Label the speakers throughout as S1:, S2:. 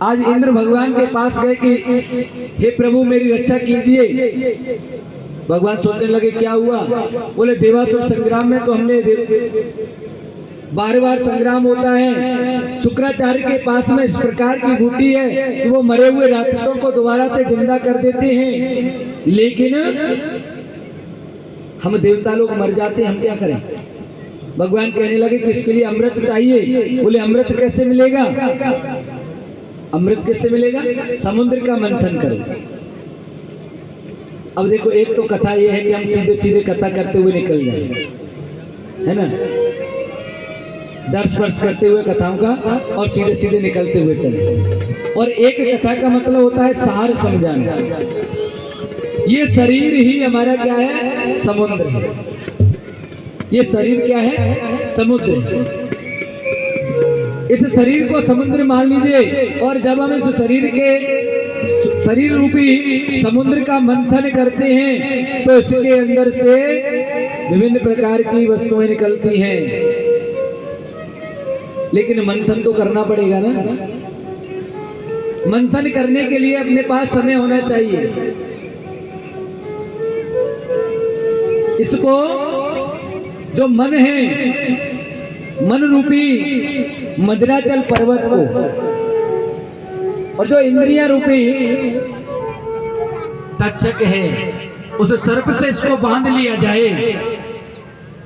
S1: आज इंद्र भगवान के पास गए कि हे प्रभु मेरी रक्षा कीजिए। भगवान सोचने लगे क्या हुआ? बोले देवासुर संग्राम में तो हमने बार बार संग्राम होता है। शुक्राचार्य के पास में इस प्रकार की बूटी है कि वो मरे हुए राक्षसों को दोबारा से जिंदा कर देते हैं, लेकिन हम देवता लोग मर जाते हैं, हम क्या करें? भगवान कहने लगे कि इसके लिए अमृत चाहिए। बोले अमृत कैसे मिलेगा? अमृत कैसे मिलेगा? समुद्र का मंथन करो। अब देखो, एक तो कथा ये है कि हम सीधे सीधे कथा करते हुए निकल जाएंगे, है ना, दर्श स्पर्श करते हुए कथाओं का और सीधे सीधे निकलते हुए चले। और एक कथा का मतलब होता है सार समझाना। ये शरीर ही हमारा क्या है? समुद्र है। ये शरीर क्या है? समुद्र है। इस शरीर को समुद्र मान लीजिए, और जब हम इस शरीर रूपी समुद्र का मंथन करते हैं तो इसके अंदर से विभिन्न प्रकार की वस्तुएं निकलती हैं, लेकिन मंथन तो करना पड़ेगा ना। मंथन करने के लिए अपने पास समय होना चाहिए। इसको जो मन है, मन रूपी मद्राचल पर्वत को, और जो इंद्रियां रूपी तक्षक है, उस सर्प से इसको बांध लिया जाए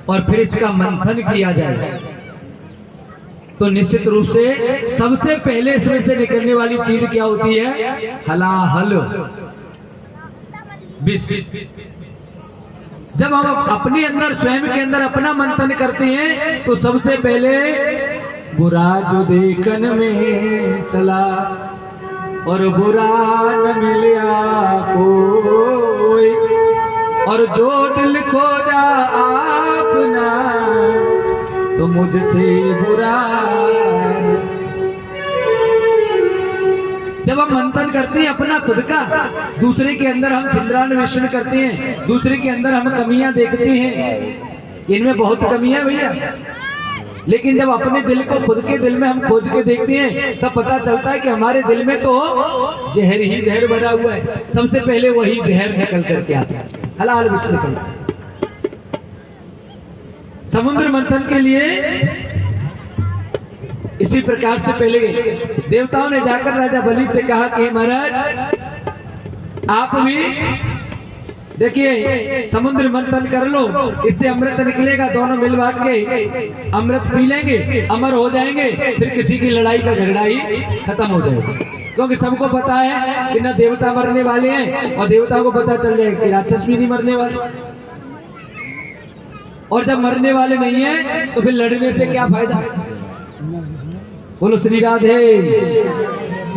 S1: और फिर इसका मंथन किया जाए तो निश्चित रूप से सबसे पहले इसमें से निकलने वाली चीज क्या होती है? हलाहल, विष। जब हम अपने अंदर, स्वयं के अंदर अपना मंथन करते हैं तो सबसे पहले बुरा जो देखन में चला और बुरा न मिला कोई, और जो दिल खोजा आपना तो मुझसे बुरा। जब हम मंथन करते हैं अपना खुद का, दूसरे के अंदर हम छिंद्रान्वेषण करते हैं, दूसरे के अंदर हम कमियां देखते हैं, इनमें बहुत कमियां भैया, लेकिन जब अपने दिल को, खुद के दिल में हम खोज के देखते हैं तब पता चलता है कि हमारे दिल में तो जहर ही जहर भरा हुआ है। सबसे पहले वही जहर निकल करके आता है, हलाल विष निकलता है। समुद्र मंथन के लिए इसी प्रकार से पहले देवताओं ने जाकर राजा बलि से कहा कि महाराज आप भी देखिए समुद्र मंथन कर लो, इससे अमृत निकलेगा, दोनों मिल बांट के अमृत पी लेंगे, अमर हो जाएंगे, फिर किसी की लड़ाई का झगड़ा ही खत्म हो जाएगा। क्योंकि सबको पता है कि ना देवता मरने वाले हैं, और देवताओं को पता चल जाएगा कि राक्षस भी नहीं मरने वाले, और जब मरने वाले नहीं है तो फिर लड़ने से क्या फायदा? बोलो श्री राधे,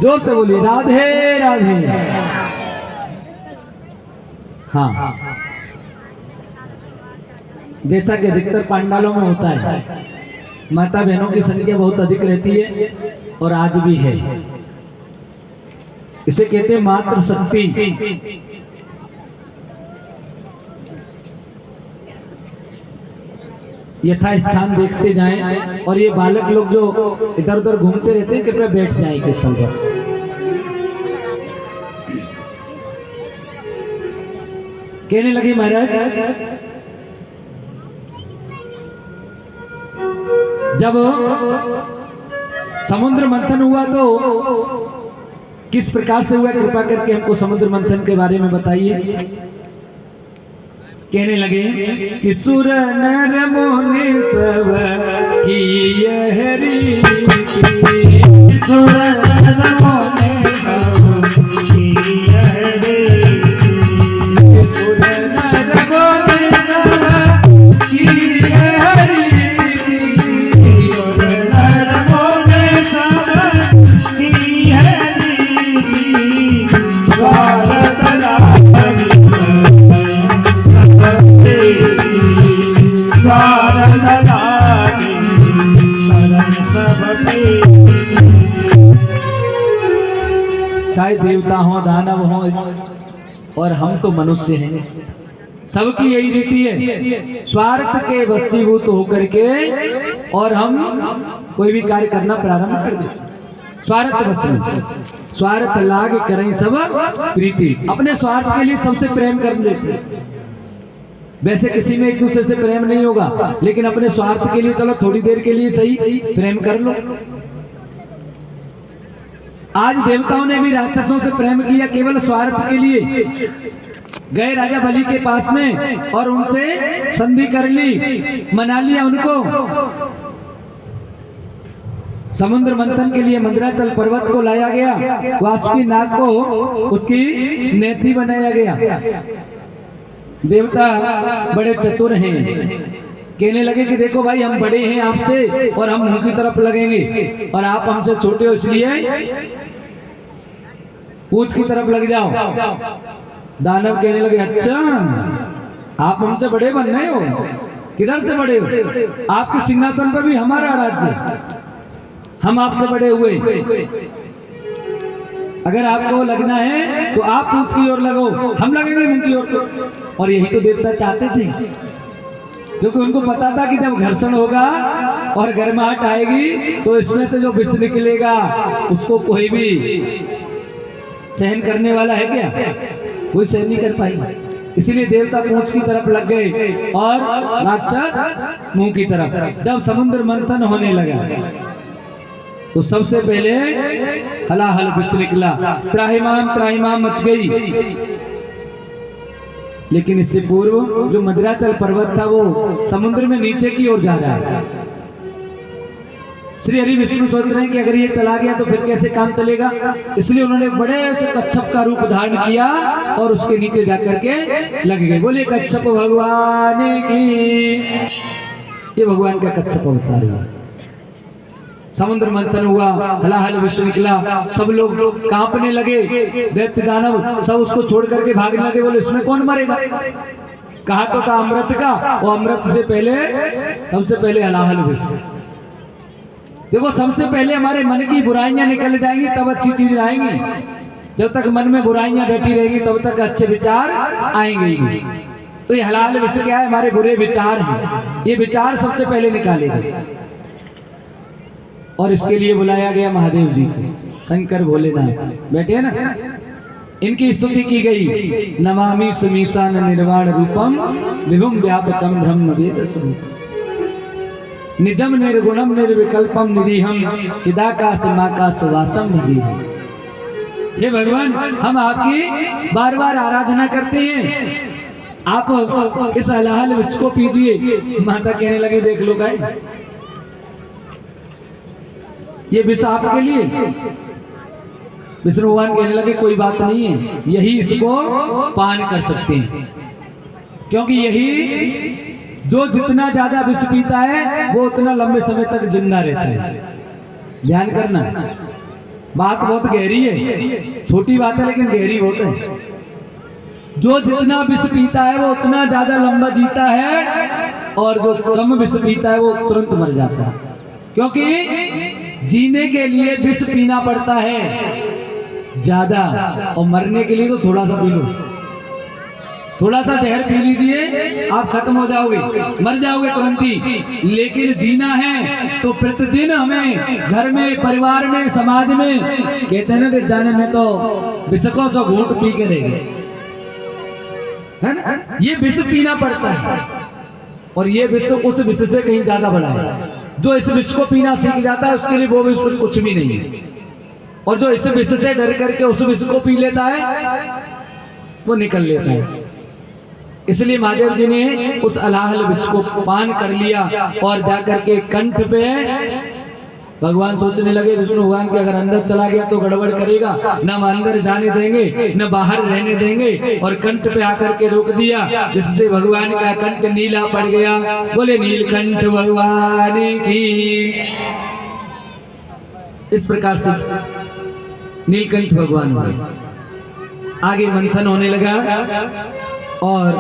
S1: जोर से बोलिए राधे राधे। हाँ, जैसा कि अधिकतर पांडालों में होता है, माता बहनों की संख्या बहुत अधिक रहती है और आज भी है। इसे कहते हैं मातृ शक्ति। यथा स्थान देखते जाएं, और ये बालक लोग जो इधर उधर घूमते रहते हैं कृपया बैठ जाएं के स्थल पर। कहने लगे महाराज जब समुद्र मंथन हुआ तो किस प्रकार से हुआ, कृपा करके हमको समुद्र मंथन के बारे में बताइए। कहने लगे कि सुर नर मुनि सब की यह रीति, सुर नर मुनि सब की यह रीति, सुर नर मुनि सब की यह रीति, सुर नर मुनि सब की यह रीति, स्वागत चाहे देवता हो, दानव हो, और हम तो मनुष्य हैं, सबकी यही रीति है, स्वार्थ के वशीभूत होकर के और हम कोई भी कार्य करना प्रारंभ कर देते। स्वार्थ बस में, स्वार्थ लाग करें सब प्रीति, अपने स्वार्थ के लिए सबसे प्रेम कर लेते। वैसे किसी में एक दूसरे से प्रेम नहीं होगा, लेकिन अपने स्वार्थ के लिए चलो थोड़ी देर के लिए सही प्रेम कर लो। आज देवताओं ने भी राक्षसों से प्रेम किया केवल स्वार्थ के लिए। गए राजा बलि के पास में और उनसे संधि कर ली, मना लिया उनको। समुद्र मंथन के लिए मंदराचल पर्वत को लाया गया, वासुकी नाग को उसकी नेति बनाया गया। देवता बड़े चतुर हैं, कहने लगे कि देखो भाई हम बड़े हैं आपसे और हम मुंह की तरफ लगेंगे, और आप हमसे छोटे हो इसलिए पूंछ की तरफ लग जाओ। दानव कहने लगे अच्छा आप हमसे बड़े बन रहे हो, किधर से बड़े हो? आपके सिंहासन पर भी हमारा राज्य, हम आपसे बड़े हुए। अगर आपको लगना है तो आप पूंछ की ओर लगो, हम लगेंगे मुंह की ओर। और यही तो देवता चाहते थे, क्योंकि उनको पता था कि जब घर्षण होगा और गर्माहट आएगी तो इसमें से जो विष निकलेगा उसको कोई भी सहन करने वाला है क्या? कोई सहन नहीं कर पाएगा। इसीलिए देवता पूंछ की तरफ लग गए और राक्षस मुंह की तरफ। जब समुद्र मंथन होने लगा तो सबसे पहले हलाहल विष निकला, त्राहिमाम मच गई। लेकिन इससे पूर्व जो मंदराचल पर्वत था वो समुद्र में नीचे की ओर जा रहा है। श्री हरि विष्णु सोच रहे हैं कि अगर ये चला गया तो फिर कैसे काम चलेगा, इसलिए उन्होंने बड़े से कच्छप का रूप धारण किया और उसके नीचे जाकर के लग गए। बोले कच्छप भगवान की। ये भगवान का कच्छप अवतार हुआ। समुद्र मंथन हुआ, हलाहल विष निकला, सब लोग कांपने लगे, दैत्य दानव सब उसको छोड़ करके भागने लगे। बोले इसमें कौन मरेगा? कहा तो था अमृत का, वो अमृत से पहले सबसे पहले हलाहल विष। देखो सबसे पहले हमारे मन की बुराइयां निकल जाएंगी तब अच्छी चीज आएंगी। जब तक मन में बुराइयां बैठी रहेगी तब तक अच्छे विचार आएंगे ही। तो ये हलाहल विष क्या है? हमारे बुरे विचार हैं, ये विचार सबसे पहले निकाले गए। और इसके लिए बुलाया गया महादेव जी को, शंकर भोलेनाथ बैठे ना, इनकी स्तुति की गई। नमामि सुमीशान निर्वाण रूपम विभुम व्यापकम ब्रह्म वेद स्वरूपम निजम निर्गुणम निर्विकल्पम निरीहम चिदाकाश माकाश वासम भजी। हे भगवान हम आपकी बार बार आराधना करते हैं, आप इस हलाहल विष को पीजिए। माता कहने लगी देख लो गाय, ये विष आपके लिए। विष्णु भगवान कहने लगे कोई बात नहीं है, यही इसको पान कर सकते हैं, क्योंकि यही जो जितना ज्यादा विष पीता है वो उतना लंबे समय तक जिंदा रहता है। ध्यान करना, बात बहुत गहरी है, छोटी बात है लेकिन गहरी बहुत है। जो जितना विष पीता है वो उतना ज्यादा लंबा जीता है, और जो कम विष पीता है वो तुरंत मर जाता है। क्योंकि जीने के लिए विष पीना पड़ता है ज्यादा, और मरने के लिए तो थोड़ा सा पी लो। थोड़ा सा जहर पी लीजिए आप खत्म हो जाओगे, मर जाओगे तुरंत ही। लेकिन जीना है तो प्रतिदिन हमें घर में, परिवार में, समाज में, कहते हैं ना कि जाने में तो विषकों से घूंट पी के रह गए, है ना। ये विष पीना पड़ता है, और ये विष उस विष से कहीं ज्यादा बड़ा है। जो इस विष को पीना सीख जाता है उसके लिए वो विष कुछ भी नहीं है, और जो इस विष से डर करके उस विष को पी लेता है वो निकल लेता है। इसलिए महादेव जी ने उस हलाहल विष को पान कर लिया, और जाकर के कंठ पे भगवान सोचने लगे विष्णु भगवान के अगर अंदर चला गया तो गड़बड़ करेगा, न हम अंदर जाने देंगे न बाहर रहने देंगे, और कंठ पे आकर के रोक दिया, जिससे भगवान का कंठ नीला पड़ गया। बोले नीलकंठ भगवान की। इस प्रकार से नीलकंठ भगवान हुए। आगे मंथन होने लगा और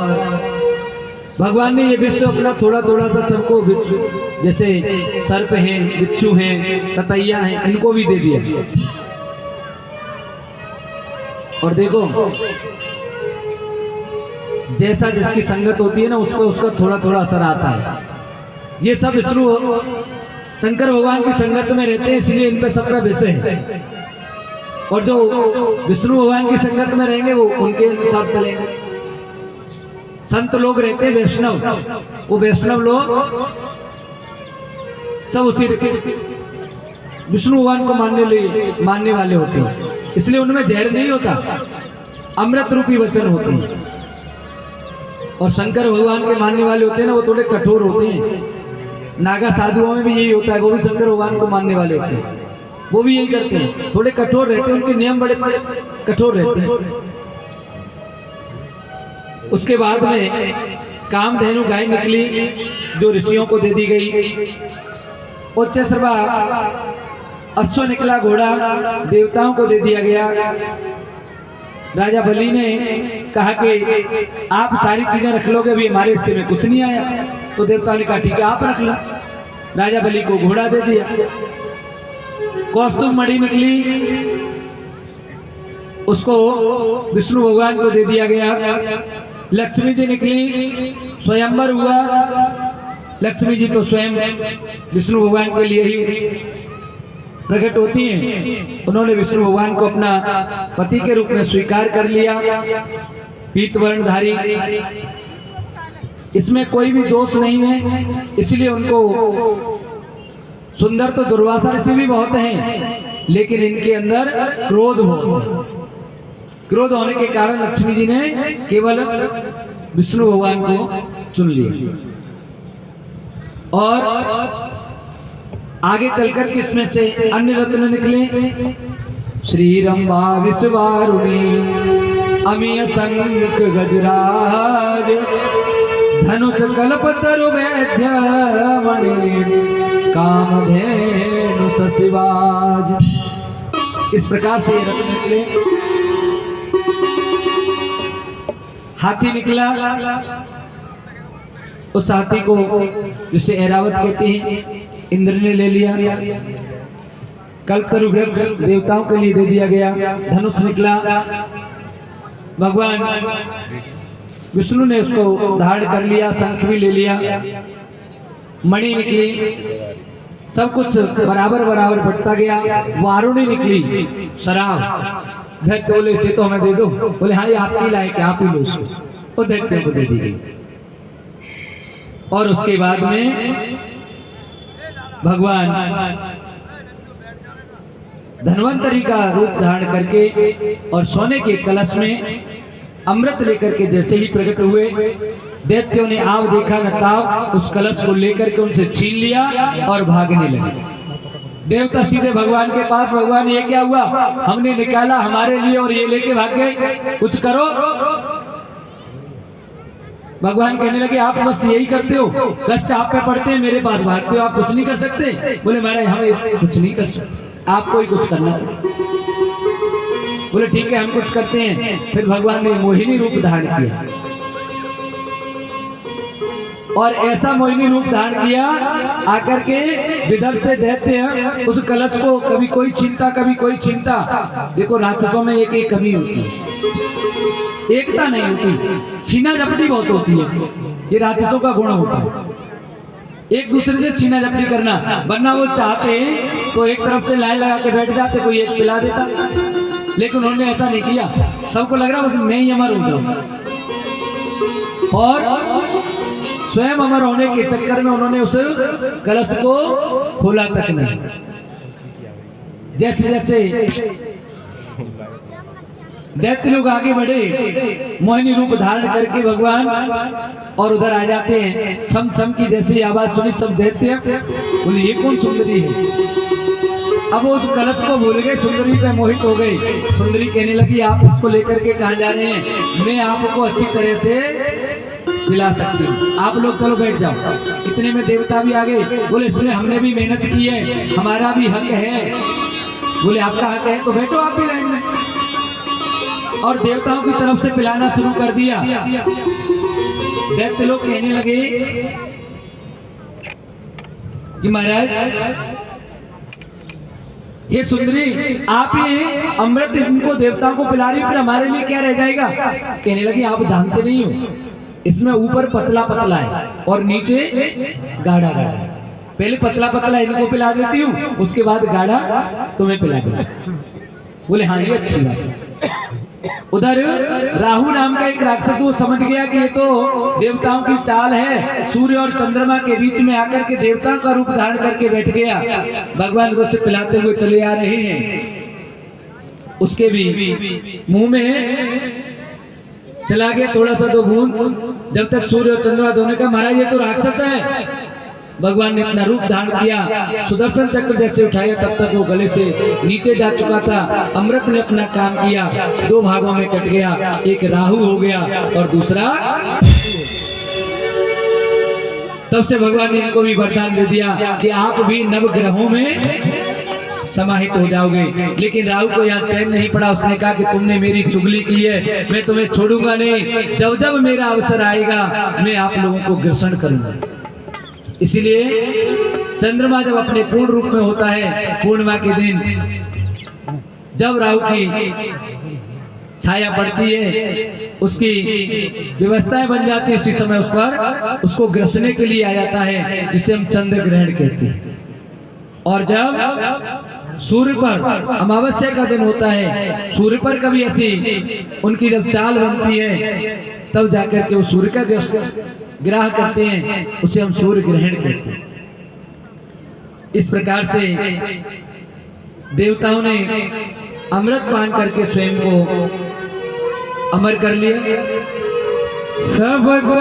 S1: भगवान ने ये विश्व अपना थोड़ा थोड़ा सा सबको, विश्व जैसे सर्प हैं, बिच्छू हैं, ततैया हैं, इनको भी दे दिया। और देखो जैसा जिसकी संगत होती है ना, उसको उसका थोड़ा थोड़ा असर आता है। ये सब विष्णु शंकर भगवान की संगत में रहते हैं, इसलिए इन पे सब पे विषय है। और जो विष्णु भगवान की संगत में रहेंगे वो उनके अनुसार चलेंगे। संत लोग रहते हैं वैष्णव, वो वैष्णव लोग सब उसी विष्णु भगवान को मानने वाले होते हैं, इसलिए उनमें जहर नहीं होता, अमृत रूपी वचन होते हैं। और शंकर भगवान के मानने वाले होते हैं ना, वो थोड़े कठोर होते हैं। नागा साधुओं में भी यही होता है, वो भी शंकर भगवान को मानने वाले होते हैं, वो भी यही करते हैं, थोड़े कठोर रहते हैं, उनके नियम बड़े कठोर रहते हैं। उसके बाद में कामधेनु गाय निकली जो ऋषियों को दे दी गई। उच्चश्रवा अश्व निकला घोड़ा, देवताओं को दे दिया गया। राजा बलि ने कहा कि आप सारी चीजें रख लोगे, अभी हमारे हिस्से में कुछ नहीं आया। तो देवताओं ने कहा ठीक है आप रख लो। राजा बलि को घोड़ा दे दिया। कौस्तुभ मणि निकली, उसको विष्णु भगवान को दे दिया गया। लक्ष्मी जी निकली, स्वयंवर हुआ। लक्ष्मी जी तो स्वयं विष्णु भगवान के लिए ही प्रकट होती हैं। उन्होंने विष्णु भगवान को अपना पति के रूप में स्वीकार कर लिया। पीत वर्णधारी, इसमें कोई भी दोष नहीं है, इसलिए उनको सुंदर तो दुर्वासा ऋषि भी बहुत हैं, लेकिन इनके अंदर क्रोध बहुत, क्रोध होने के कारण लक्ष्मी जी ने केवल विष्णु भगवान को चुन लिया। और आगे चलकर के इसमें से अन्य रत्न निकले। श्रीरंभा विश्वारुणी, अमीय शंख गजराज, धनुष कल्पतरु वैद्य मणि, कामधेनु सशिवाज। इस प्रकार से रत्न निकले। हाथी निकला, उस हाथी को जिसे ऐरावत कहते हैं इंद्र ने ले लिया। कल्पतरु वृक्ष देवताओं के लिए दे दिया गया। धनुष निकला, भगवान विष्णु ने उसको धारण कर लिया। शंख भी ले लिया। मणि निकली, सब कुछ बराबर बराबर बढ़ता गया। वारुणी निकली, शराब। दैत्य बोले इसे तो हमें दे दो। बोले हाँ ये आपकी लायक है, आप ही लो इसको। और दैत्य को दे दी गई। और उसके बाद में भगवान धन्वंतरी का रूप धारण करके और सोने के कलश में अमृत लेकर के जैसे ही प्रकट हुए, दैत्यों ने आव देखा न ताव, उस कलश को लेकर के उनसे छीन लिया और भागने लगे। देवता सीधे भगवान के पास, भगवान ये क्या हुआ, हमने निकाला हमारे लिए और ये लेके भाग गए, कुछ करो। भगवान कहने लगे आप बस यही करते हो, कष्ट आप पे पड़ते हैं, मेरे पास भागते हो, आप कुछ नहीं कर सकते। बोले महाराज हमें कुछ नहीं कर सकते, आपको ही कुछ करना है। बोले ठीक है हम कुछ करते हैं। फिर भगवान ने मोहिनी रूप धारण किया और ऐसा मोहिनी रूप धारण किया आकर के जिधर से दैत्य उस कलश को कभी कोई छीनता कभी कोई छीनता। देखो राक्षसों में एक एक कमी होती है, एकता नहीं होती, छीना झपटी बहुत होती है। ये राक्षसों का गुण होता है, एक दूसरे से छीना झपटी करना। वरना वो चाहते तो एक तरफ से लाइन लगा के बैठ जाते, कोई एक पिला देता, लेकिन उन्होंने ऐसा नहीं किया। सबको लग रहा बस मैं ही अमर हो जाऊं, और स्वयं अमर होने के चक्कर में उन्होंने उस कलश को खोला तक नहीं। जैसे जैसे दैत्य लोग आगे बढ़े, मोहिनी रूप धारण करके भगवान और उधर आ जाते हैं। छम छम की जैसी आवाज सुनी सब दैत्य बोले ये कौन सुंदरी है। अब वो उस कलश को भूल गए, सुंदरी पे मोहित हो गए। सुंदरी कहने लगी आप इसको लेकर के कहाँ जा रहे हैं, मैं आपको अच्छी तरह से खिला सकती हूँ, आप लोग चलो बैठ जाओ। इतने में देवता भी आ गए, बोले इसमें हमने भी मेहनत की है, हमारा भी हक है। बोले आपका हक है तो बैठो आप भी लाइन में। और देवताओं की तरफ से पिलाना शुरू कर दिया। दैत्य लोग कहने लगे कि महाराज ये सुंदरी आप ही अमृत इनको देवताओं को पिला रही, फिर हमारे लिए क्या रह जाएगा। कहने लगे आप जानते नहीं हो, इसमें ऊपर पतला पतला है और नीचे गाढ़ा गाढ़ा है। पहले पतला पतला इनको पिला देती हूँ, उसके बाद गाढ़ा तुम्हें पिला दूंगा। बोले हाँ ये अच्छी बात है। उधर राहु नाम का एक राक्षस वो समझ गया कि ये तो देवताओं की चाल है, सूर्य और चंद्रमा के बीच में आकर के देवताओं का रूप धारण करके बैठ गया। भगवान को से पिलाते हुए चले आ रहे हैं, उसके भी मुंह में चला गया थोड़ा सा दो बूंद। जब तक सूर्य और चंद्रमा दोनों का महाराज ये तो राक्षस है। भगवान ने अपना रूप धारण किया, सुदर्शन चक्र जैसे उठाया, तब तक वो गले से नीचे जा चुका था। अमृत ने अपना काम किया, दो भागों में कट गया, एक राहु हो गया और दूसरा। तब से भगवान ने इनको भी वरदान दे दिया कि आप भी नवग्रहों में समाहित हो जाओगे। लेकिन राहु को यहाँ चैन नहीं पड़ा, उसने कहा कि तुमने मेरी चुगली की है, मैं तुम्हें छोड़ूंगा नहीं। जब जब मेरा अवसर आएगा मैं आप लोगों को ग्रसन करूंगा। इसीलिए चंद्रमा जब अपने पूर्ण रूप में होता है, पूर्णिमा के दिन जब राहु की छाया पड़ती है, उसकी व्यवस्थाएं बन जाती है, उसी समय उस पर उसको ग्रसने के लिए आ जाता है, जिसे हम चंद्र ग्रहण कहते हैं। और जब सूर्य पर अमावस्या का दिन होता है, सूर्य पर कभी ऐसी उनकी जब चाल बनती है, तब जाकर के वो सूर्य का ग्रह करते हैं, उसे हम सूर्य ग्रहण कहते हैं। इस प्रकार से देवताओं ने अमृत पान करके स्वयं को अमर कर लिया। सबको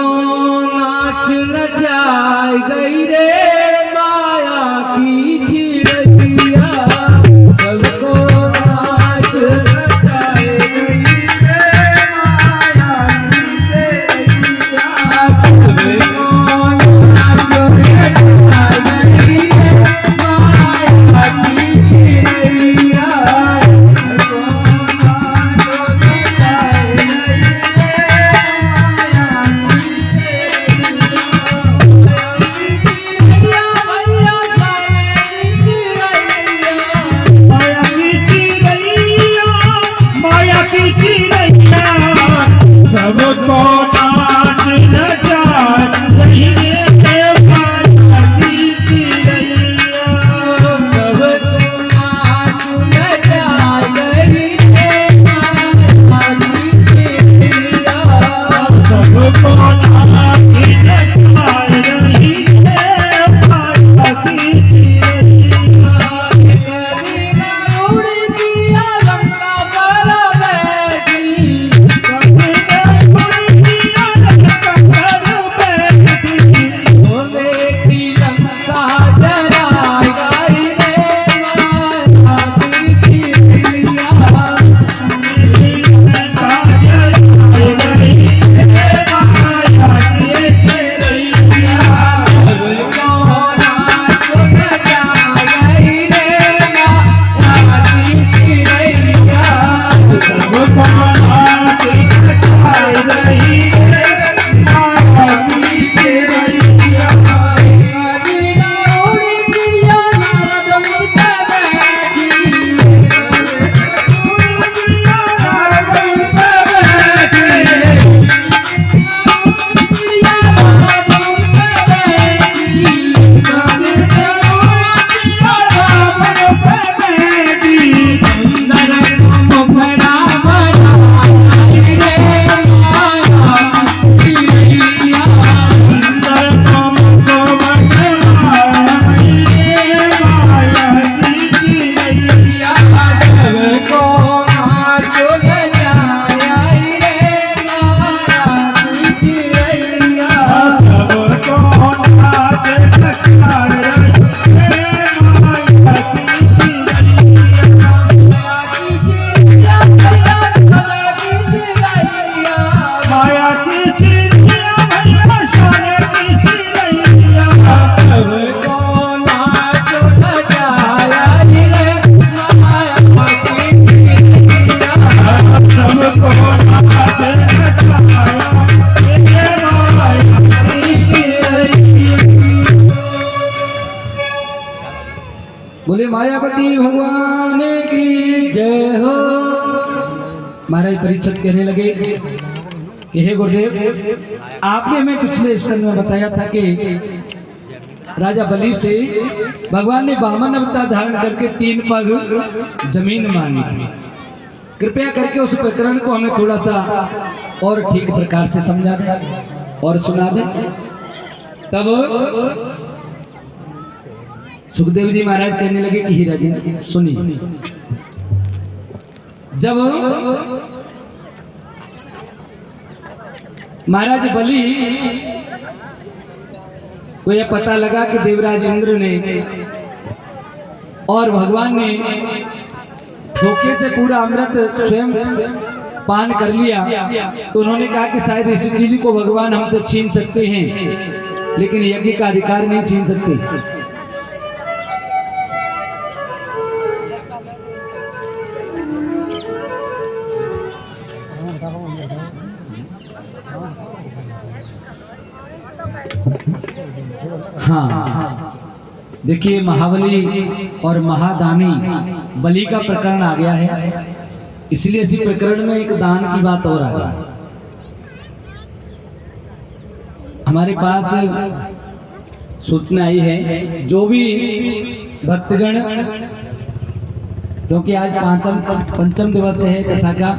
S1: नाच नचाई गई रे माया की चिरैया, सबको नाच नचाई गई रे माया की चिरैया, सबको नाच नचाई गई रे माया की चिरैया, बोले मायापति भगवान की जय हो। महाराज परीक्षित कहने लगे कि हे गुरुदेव, आपने हमें पिछले स्कंद में बताया था कि राजा बलि से भगवान ने वामन अवतार धारण करके 3 पग जमीन मांगी थी। कृपया करके उस प्रकरण को हमें थोड़ा सा और ठीक प्रकार से समझा दें और सुना दें। तब सुखदेव जी महाराज कहने लगे कि हीरा जी सुनिए, जब महाराज बलि को यह पता लगा कि देवराज इंद्र ने और भगवान ने धोखे से पूरा अमृत स्वयं पान कर लिया, तो उन्होंने कहा कि शायद इसी चीज को भगवान हमसे छीन सकते हैं, लेकिन यज्ञ का अधिकार नहीं छीन सकते। हाँ, देखिए महाबली और महादानी बलि का प्रकरण आ गया है, इसलिए इसी प्रकरण में एक दान की बात और आ गई। हमारे पास सूचना आई है, जो भी भक्तगण, क्योंकि आज पंचम दिवस है कथा का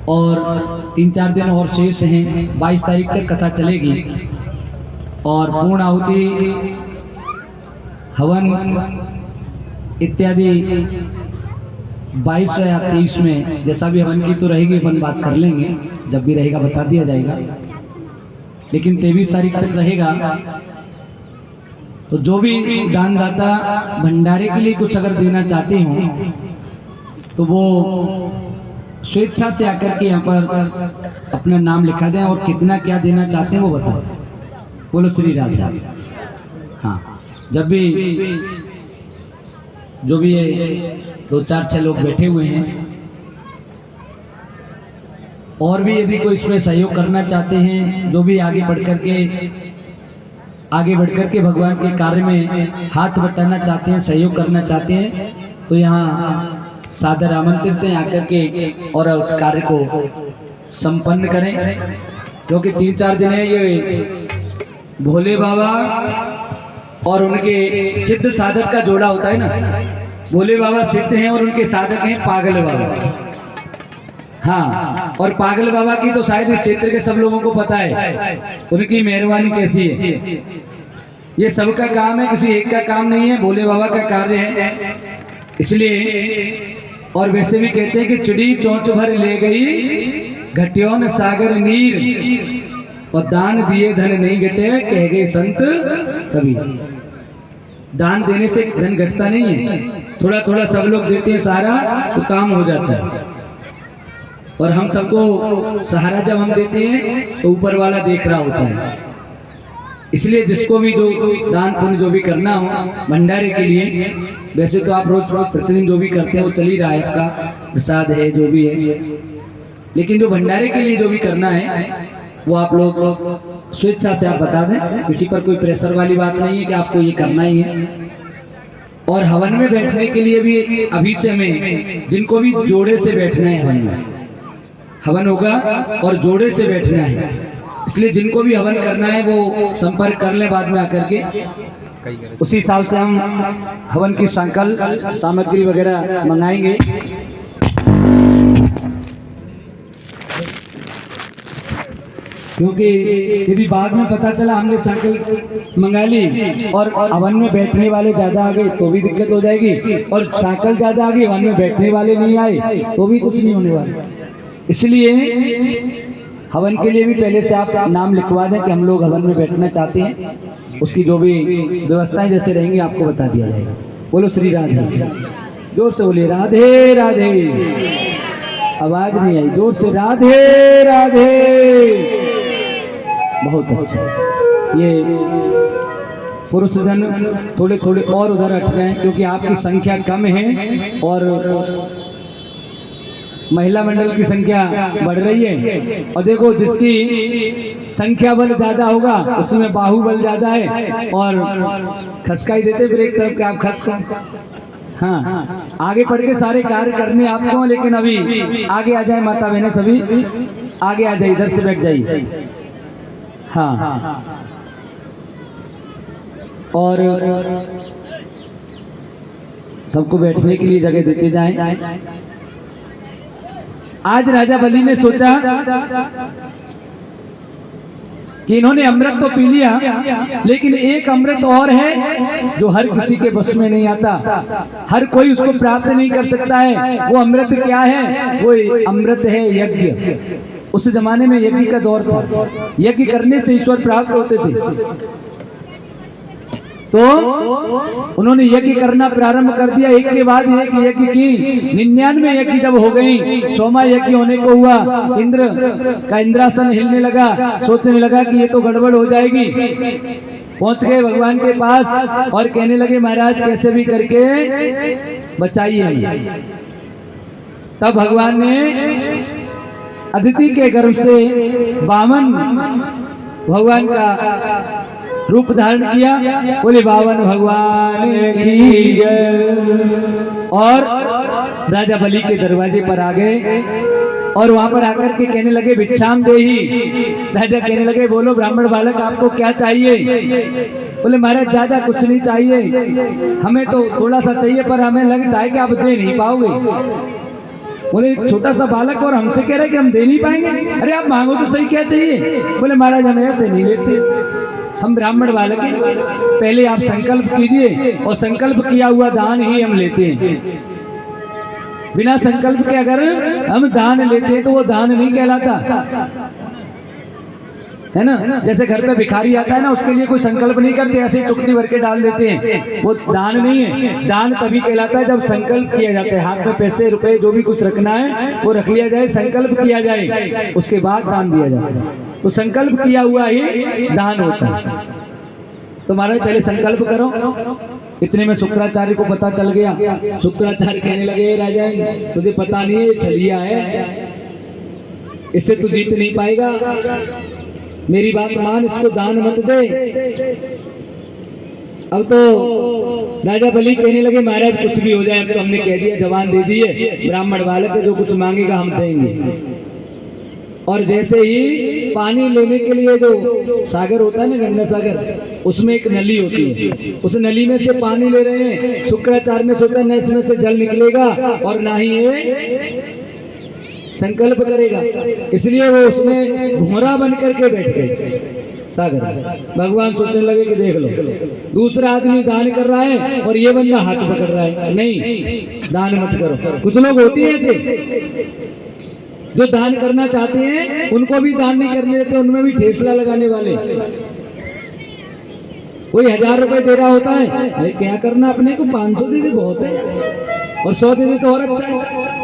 S1: और 3-4 दिन और शेष हैं, 22 तारीख तक कथा चलेगी और पूर्ण आहुति हवन इत्यादि 22 या 23 में जैसा भी हवन की तो रहेगी, अपन बात कर लेंगे, जब भी रहेगा बता दिया जाएगा, लेकिन 23 तारीख तक रहेगा। तो जो भी दानदाता भंडारे के लिए कुछ अगर देना चाहते हो तो वो स्वेच्छा से आकर के यहाँ पर अपना नाम लिखा दें और कितना क्या देना चाहते हैं वो बताएं। बोलो श्री राधा। हाँ, जब भी जो भी ये 2-4-6 लोग बैठे हुए हैं, और भी यदि कोई इसमें सहयोग करना चाहते हैं, जो भी आगे बढ़ करके भगवान के कार्य में हाथ बटाना चाहते हैं, सहयोग करना चाहते हैं, तो यहाँ सादर आमंत्रित हैं आकर के और उस कार्य को संपन्न करें। क्योंकि 3-4 दिन है, ये भोले बाबा और उनके सिद्ध साधक का जोड़ा होता है ना। भोले बाबा सिद्ध हैं और उनके साधक हैं पागल बाबा। हाँ, और पागल बाबा की तो शायद इस क्षेत्र के सब लोगों को पता है, उनकी मेहरबानी कैसी है। ये सबका काम है, किसी एक का काम नहीं है, भोले बाबा का कार्य है। इसलिए और वैसे भी कहते हैं कि चिड़ी चोंच भर ले गई घटियों सागर नीर, और दान दिए धन नहीं घटे कह गए संत कभी। दान देने से धन घटता नहीं है, थोड़ा थोड़ा सब लोग देते हैं सारा तो काम हो जाता है। और हम सबको सहारा जब हम देते हैं तो ऊपर वाला देख रहा होता है। इसलिए जिसको भी जो दान पुण्य जो भी करना हो भंडारे के लिए, वैसे तो आप रोज प्रतिदिन जो भी करते हैं वो चल ही रहा है, आपका प्रसाद है जो भी है, लेकिन जो भंडारे के लिए जो भी करना है वो आप लोग स्वेच्छा से आप बता दें। किसी पर कोई प्रेशर वाली बात नहीं है कि आपको ये करना ही है। और हवन में बैठने के लिए भी अभी से हमें जिनको भी जोड़े से बैठना है, हवन में हवन होगा और जोड़े से बैठना है, इसलिए जिनको भी हवन करना है वो संपर्क कर लें बाद में आकर के। उसी हिसाब से हम हवन की संकल्प सामग्री वगैरह मंगाएंगे। क्योंकि यदि बाद में पता चला हमने संकल्प मंगा ली और हवन में बैठने वाले ज्यादा आ गए तो भी दिक्कत हो जाएगी, और संकल्प ज्यादा आ गई हवन में बैठने वाले नहीं आए तो भी कुछ नहीं होने वाला। इसलिए हवन के लिए भी पहले से आप नाम लिखवा दें कि हम लोग हवन में बैठना चाहते हैं, उसकी जो भी व्यवस्थाएं जैसे रहेंगी आपको बता दिया जाएगा। बोलो श्री राधे, जोर से बोलिए राधे राधे। आवाज नहीं आई, जोर से राधे राधे। बहुत अच्छा। ये पुरुष जन थोड़े थोड़े और उधर हट रहे हैं क्योंकि आपकी संख्या कम है और महिला मंडल की संख्या बढ़ रही है। और देखो जिसकी संख्या बल ज्यादा होगा उसमें बाहुबल ज्यादा है, और खसका ही देते ब्रेक तरफ के आप खस को। हाँ, आगे बढ़ के सारे कार्य करने आपको, लेकिन अभी आगे आ जाए माता बहनें, सभी आगे आ जाए, इधर से बैठ जाइए। हाँ, और सबको बैठने के लिए जगह देते जाएं। आज राजा बलि ने सोचा कि इन्होंने अमृत तो पी लिया, लेकिन एक अमृत और है जो हर किसी के बस में नहीं आता, हर कोई उसको प्राप्त नहीं कर सकता है। वो अमृत क्या है? वो अमृत है यज्ञ। उस जमाने में यज्ञ का दौर था, यज्ञ करने से ईश्वर प्राप्त होते थे। तो उन्होंने यज्ञ करना प्रारंभ कर दिया, एक के बाद एक यज्ञ की। 99 यज्ञ जब हो गई, 100वां यज्ञ होने को हुआ, इंद्र का इंद्रासन हिलने लगा, सोचने लगा कि ये तो गड़बड़ हो जाएगी। पहुंच गए भगवान के पास और कहने लगे महाराज कैसे भी करके बचाइए हमें। तब भगवान ने अदिति के गर्भ से वामन भगवान का रूप धारण किया। बोले वामन भगवान की जय। और राजा बलि के दरवाजे पर आ गए और वहां पर आकर के कहने लगे भिक्षाम देही। राजा कहने लगे बोलो ब्राह्मण बालक आपको क्या चाहिए? बोले महाराज ज्यादा कुछ नहीं चाहिए, हमें तो थोड़ा सा चाहिए, पर हमें लगता है कि आप दे नहीं पाओगे। बोले छोटा सा बालक और हमसे कह रहे कि हम दे नहीं पाएंगे? अरे आप मांगो तो सही, क्या चाहिए? बोले महाराज हम ऐसे नहीं लेते, हम ब्राह्मण बालक हैं, पहले आप संकल्प कीजिए और संकल्प किया हुआ दान ही हम लेते हैं। बिना संकल्प के अगर हम दान लेते हैं तो वो दान नहीं कहलाता, है ना। जैसे घर पे भिखारी आता है ना, उसके लिए कोई संकल्प नहीं करते, ऐसे चुटकी भर के डाल देते हैं, वो दान नहीं है। दान तभी कहलाता है जब संकल्प किया जाता है, हाथ में पैसे रुपए जो भी कुछ रखना है वो रख लिया जाए, संकल्प किया जाए, उसके बाद दान दिया जाता है। तो संकल्प किया हुआ ही दान होता है। तो महाराज पहले संकल्प करो। इतने में शुक्राचार्य को पता चल गया। शुक्राचार्य कहने लगे राजा तुझे पता नहीं है ये छलिया है, इससे तू जीत नहीं पाएगा, मेरी बात मान, इसको दान मत दे। अब तो राजा बलि कहने लगे महाराज कुछ भी हो जाए, अब तो हमने कह दिया, जवान दे दिए, ब्राह्मण बालक है, जो कुछ मांगेगा हम देंगे। और जैसे ही पानी लेने के लिए जो सागर होता है ना, गंगा सागर, उसमें एक नली होती है, उस नली में से पानी ले रहे हैं। शुक्राचार्य ने सोचा न इसमें से जल निकलेगा और ना ही ये संकल्प करेगा, इसलिए वो उसमें भोरा बन करके बैठ गए सागर। भगवान सोचने लगे कि देख लो, दूसरा आदमी दान कर रहा है और ये बंदा हाथ पकड़ रहा है, नहीं दान मत करो। कुछ लोग होते हैं ऐसे जो दान करना चाहते हैं, उनको भी दान नहीं करने देते, उनमें भी ठेसला लगाने वाले। कोई 1000 रुपए दे रहा होता है, अरे क्या करना, अपने को 500 दे दे बहुत है, और 100 दे दे तो और अच्छा है।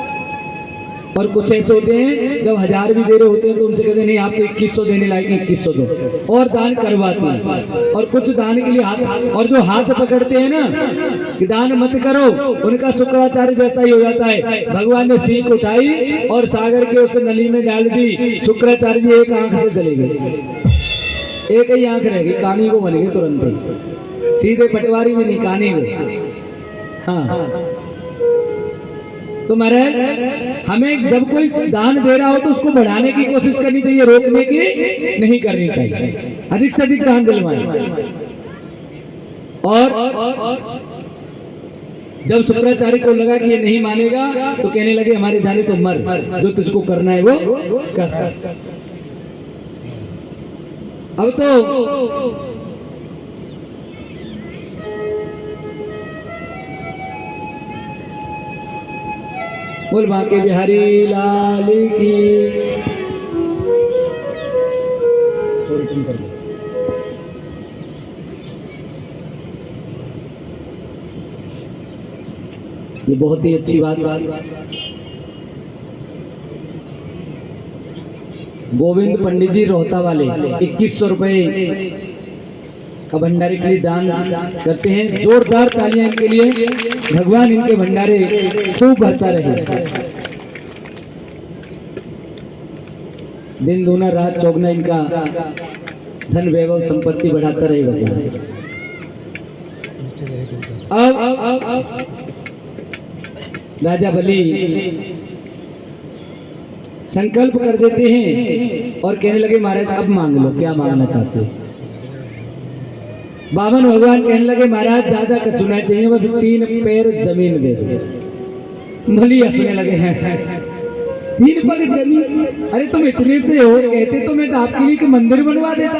S1: और कुछ ऐसे होते हैं जब 1000 भी दे रहे होते हैं तो उनसे कहते नहीं आप तो 2100 देने लायक 2100 दो, और दान करवाते हैं। और कुछ दान के लिए हाथ, और जो हाथ पकड़ते हैं ना कि दान मत करो, उनका शुक्राचार्य जैसा ही हो जाता है। भगवान ने सीख उठाई और सागर के उस नली में डाल दी। शुक्राचार्य जी एक आंख से चले गए, एक ही आंख रह गई, कानी को बन गए तुरंत ही, सीधे पटवारी में नहीं, कानी को। हाँ, तो महाराज हमें जब कोई दान दे रहा हो तो उसको बढ़ाने की कोशिश करनी चाहिए, रोकने की नहीं करनी चाहिए, अधिक से अधिक दान दिलवाएं। और जब शुक्राचार्य को लगा कि ये नहीं मानेगा तो कहने लगे हमारे जाने तो मर, जो तुझको करना है वो कर। अब तो बोल बांके बिहारी लाल की। ये बहुत ही अच्छी बात। गोविंद पंडित जी रोहता वाले 2100 रुपए का भंडारे के लिए दान करते हैं। जोरदार तालियां इनके लिए, भगवान इनके भंडारे खूब भरता रहे। दिन दूना रात चौगुना इनका धन वैभव संपत्ति बढ़ाता रहे भगवान। अब राजा बलि संकल्प कर देते हैं और कहने लगे महाराज अब मांग लो, क्या मांगना चाहते हो? बावन भगवान कहने लगे महाराज ज्यादा कछु नहीं चाहिए, बस 3 पैर जमीन दे दो। भली हंसने लगे हैं 3 पग जमीन, अरे तुम इतने से हो, कहते तो मैं तो आपके लिए मंदिर बनवा देता,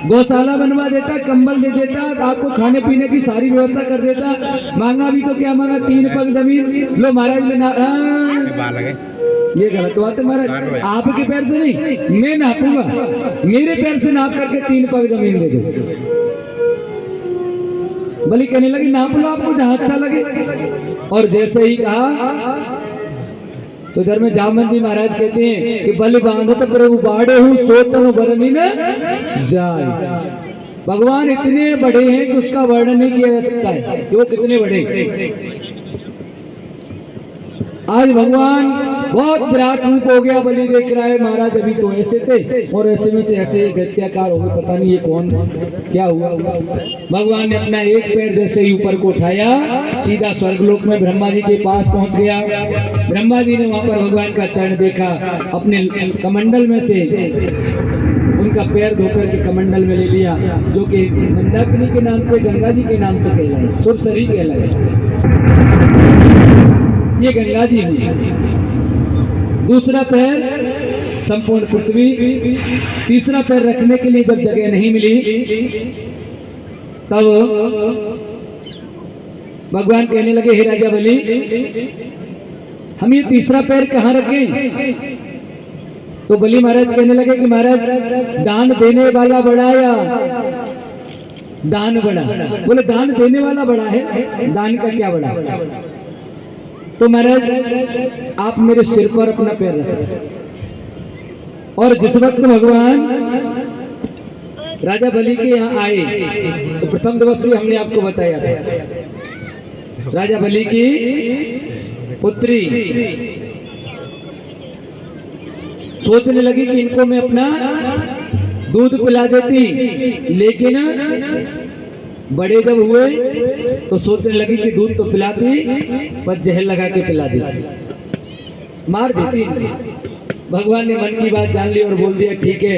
S1: गौशाला बनवा देता, कंबल दे देता, आपको खाने पीने की सारी व्यवस्था कर देता। मांगा भी तो क्या मांगा, 3 पग जमीन। लो महाराज में ये गलत बात है महाराज, आपके पैर से नहीं, मैं नापूंगा, मेरे पैर से नाप करके 3 पग जमीन दे दो। बलि कहने लगी नाप लो आपको जहां अच्छा लगे। और जैसे ही कहा तो इधर में जामन जी महाराज कहते हैं कि बलि बांधत प्रभु बाड़े हूं सोतन बरनी न जाए। भगवान इतने बड़े हैं कि उसका वर्णन नहीं किया जा सकता है कि वो कितने बड़े। आज भगवान बहुत विराट रूप हो गया, बलि देख रहा है महाराज अभी तो ऐसे थे और ऐसे में से ऐसे दैत्याकार हो गए, पता नहीं ये कौन क्या हुआ। भगवान ने अपना एक पैर जैसे ही ऊपर को उठाया, सीधा स्वर्गलोक में ब्रह्मा जी के पास पहुंच गया। ब्रह्मा जी ने वहां पर भगवान का चरण देखा, अपने कमंडल में से उनका पैर धोकर के कमंडल में ले लिया, जो कि मंदाकिनी के नाम से, गंगा जी के नाम से कहलाए, सुरसरी कहलाए, ये गंगा जी हुई। दूसरा पैर संपूर्ण पृथ्वी। तीसरा पैर रखने के लिए जब जगह नहीं मिली तब भगवान कहने लगे हे राजा बलि, हम ये तीसरा पैर कहाँ रखें? तो बलि महाराज कहने लगे कि महाराज दान देने वाला बड़ा या दान बड़ा? बोले दान देने वाला बड़ा है, दान का क्या बड़ा? तो महाराज आप मेरे सिर पर अपना पैर रखें। और जिस वक्त भगवान राजा बलि के यहाँ आए तो प्रथम दिवस भी हमने आपको बताया था, राजा बलि की पुत्री सोचने लगी कि इनको मैं अपना दूध पिला देती, लेकिन बड़े जब हुए तो सोचने लगी कि दूध तो पिलाती पर जहर लगा के पिला दी, मार देती। भगवान ने मन की बात जान ली और बोल दिया ठीक है,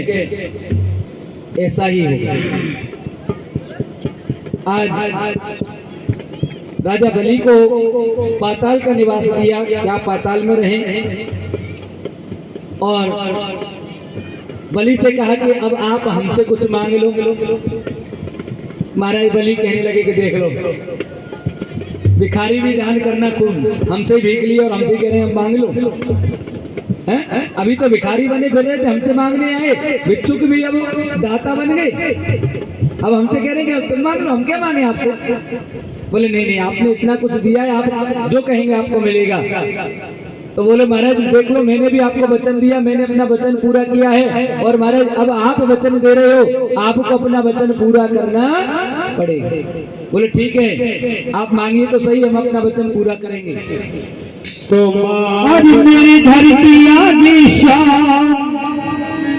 S1: ऐसा ही होगा। आज राजा बलि को पाताल का निवास किया, क्या पाताल में रहे, और बलि से कहा कि अब आप हमसे कुछ मांग लो। महाराज बलि कहने लगे कि देख लो, भिखारी भी दान करना खूब, हमसे भीख ली और हमसे कह रहे हैं मांग लो। हैं? अभी तो भिखारी बने फिर रहे थे, हमसे मांगने आए, भिक्षुक भी अब दाता बन गए, अब हमसे कह रहे हैं कि तुम मांग लो, हम क्या मांगे आपसे? बोले नहीं नहीं, आपने इतना कुछ दिया है, आप जो कहेंगे आपको मिलेगा। तो बोले महाराज देख लो, मैंने भी आपको वचन दिया, मैंने अपना वचन पूरा किया है, और महाराज अब आप वचन दे रहे हो, आपको अपना वचन पूरा करना पड़ेगा। बोले ठीक है, आप मांगिए तो सही, हम अपना वचन पूरा करेंगे।
S2: तो आज मेरी धरती आदिशा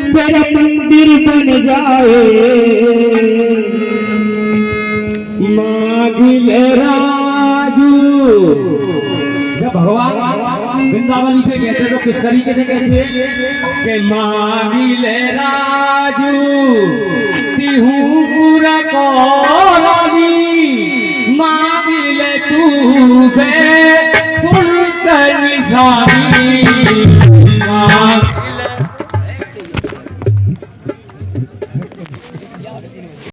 S2: तेरा मंदिर बन जाए, मांग ले राजू।
S1: जब भगवान वृंदावन से कहते तो किस तरीके से कहते हैं
S2: के मांगी ले राजू तिहू पूरा को